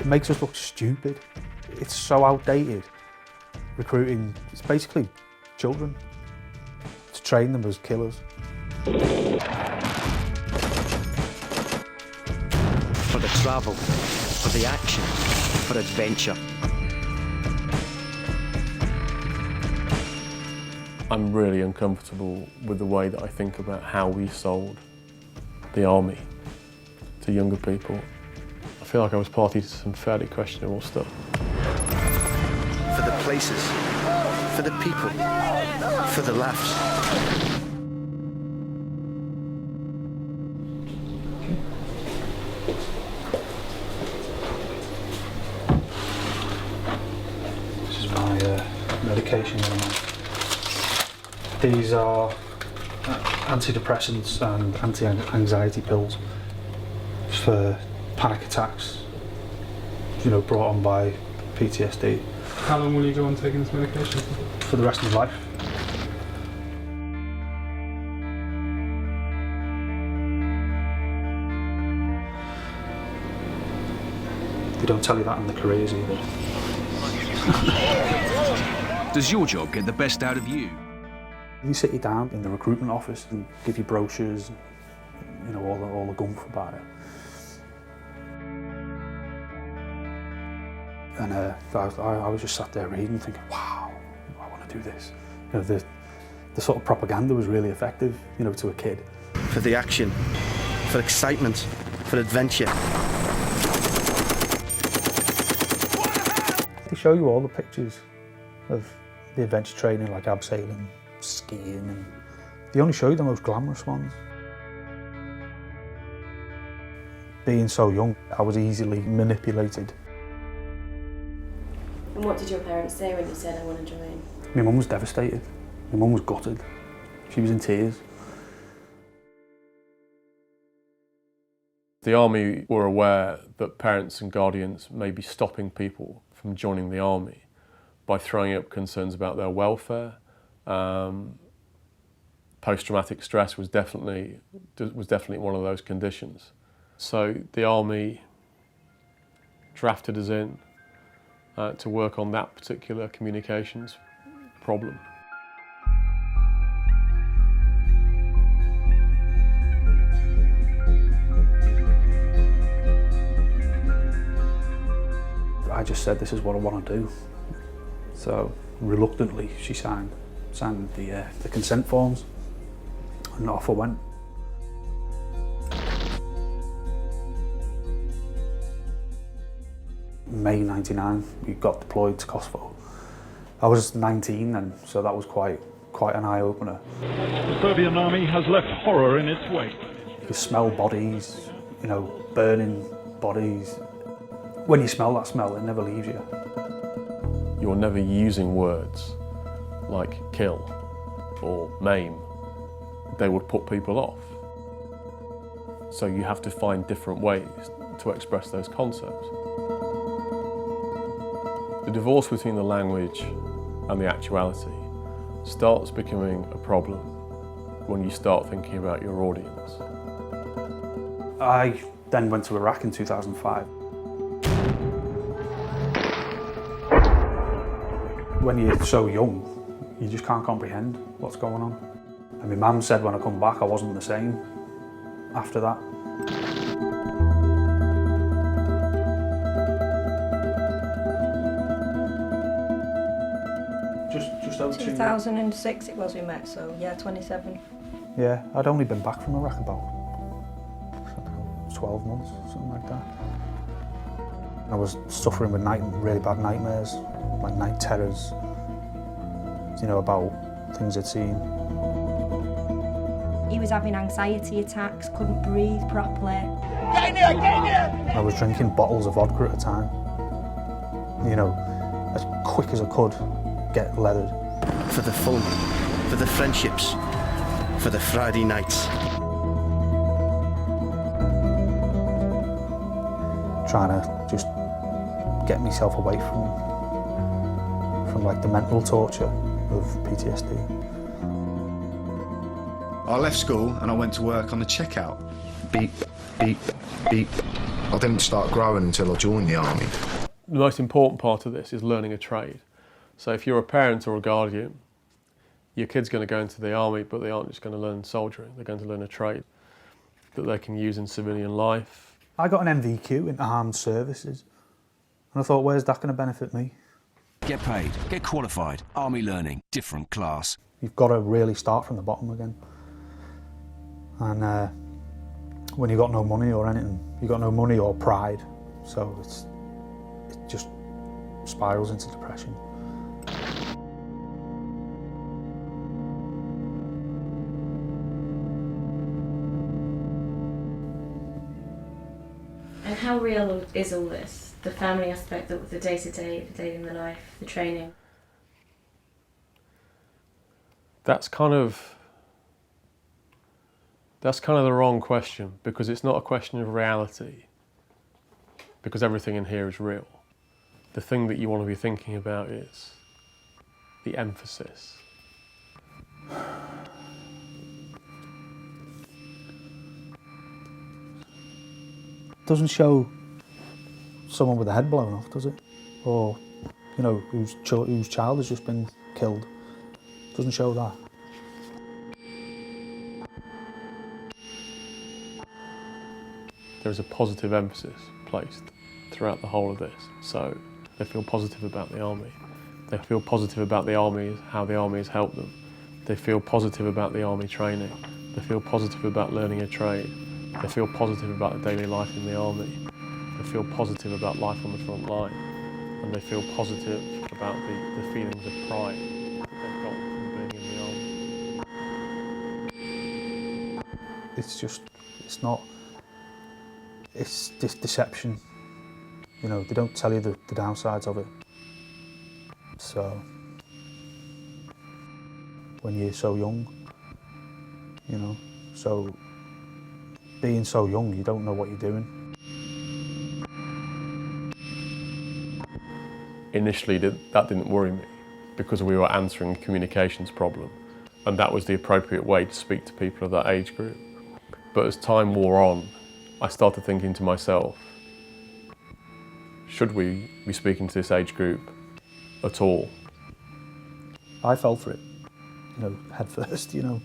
It makes us look stupid. It's so outdated. Recruiting, it's basically children, to train them as killers. For the travel, for the action, for adventure. I'm really uncomfortable with the way that I think about how we sold the army to younger people. I feel like I was party to some fairly questionable stuff. For the places, for the people, for the laughs. This is my medication. These are antidepressants and anti-anxiety pills for panic attacks, you know, brought on by PTSD. How long will you go on taking this medication? For the rest of my life. They don't tell you that in the careers either. Does your job get the best out of you? They sit you down in the recruitment office and give you brochures, you know, all the gumph about it. And I was just sat there reading, thinking, wow, I want to do this. You know, the sort of propaganda was really effective, you know, to a kid. For the action, for excitement, for adventure. They show you all the pictures of the adventure training, like abseiling, skiing, and they only show you the most glamorous ones. Being so young, I was easily manipulated. And what did your parents say when you said, I want to join? My mum was devastated. My mum was gutted. She was in tears. The army were aware that parents and guardians may be stopping people from joining the army by throwing up concerns about their welfare. Post-traumatic stress was definitely one of those conditions. So the army drafted us in to work on that particular communications problem. I just said, this is what I want to do. So reluctantly, she signed the consent forms, and off I went. May '99, we got deployed to Kosovo. I was 19 then, so that was quite an eye-opener. The Serbian army has left horror in its wake. You could smell bodies, you know, burning bodies. When you smell that smell, it never leaves you. You're never using words like kill or maim. They would put people off. So you have to find different ways to express those concepts. The divorce between the language and the actuality starts becoming a problem when you start thinking about your audience. I then went to Iraq in 2005. When you're so young, you just can't comprehend what's going on. And my mum said when I come back I wasn't the same after that. Just over 2006 it was we met, so yeah, 27. Yeah, I'd only been back from Iraq about 12 months, something like that. I was suffering with really bad nightmares, like night terrors, you know, about things I'd seen. He was having anxiety attacks, couldn't breathe properly. I was drinking bottles of vodka at a time, you know, as quick as I could, get leathered. For the fun, for the friendships, for the Friday nights. Trying to just get myself away from like the mental torture of PTSD. I left school and I went to work on the checkout beep, beep, beep. I didn't start growing until I joined the army. The most important part of this is learning a trade. So if you're a parent or a guardian, your kid's going to go into the army, but they aren't just going to learn soldiering, they're going to learn a trade that they can use in civilian life. I got an MVQ in armed services, and I thought, where's that going to benefit me? Get paid, get qualified, army learning, different class. You've got to really start from the bottom again. And when you've got no money or anything, you've got no money or pride, so it just spirals into depression. And how real is all this? The family aspect, the day-to-day, the day in the life, the training? That's kind of the wrong question, because it's not a question of reality, because everything in here is real. The thing that you want to be thinking about is the emphasis. Doesn't show someone with the head blown off, does it? Or, you know, whose child has just been killed. Doesn't show that. There's a positive emphasis placed throughout the whole of this. So they feel positive about the army. They feel positive about the army, how the army has helped them. They feel positive about the army training. They feel positive about learning a trade. They feel positive about the daily life in the army. They feel positive about life on the front line. And they feel positive about the feelings of pride that they've got from being in the army. It's this deception. You know, they don't tell you the downsides of it. So, when you're so young, you know, so being so young, you don't know what you're doing. Initially, that didn't worry me, because we were answering a communications problem, and that was the appropriate way to speak to people of that age group. But as time wore on, I started thinking to myself, should we be speaking to this age group at all? I fell for it, you know, head first, you know.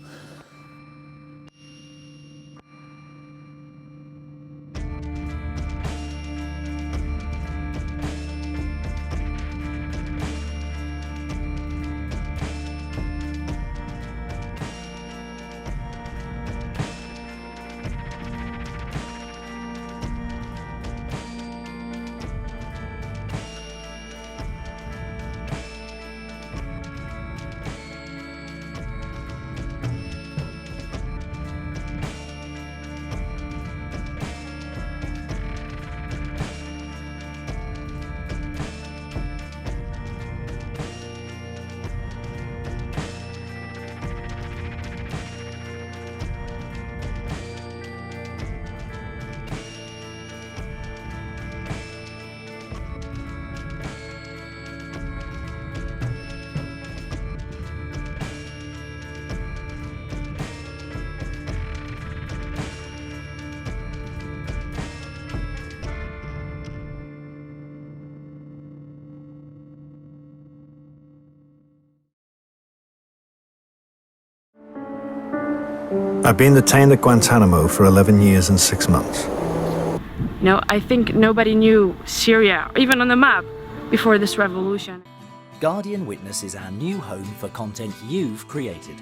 I've been detained at Guantanamo for 11 years and 6 months. No, I think nobody knew Syria, even on the map, before this revolution. Guardian Witness is our new home for content you've created.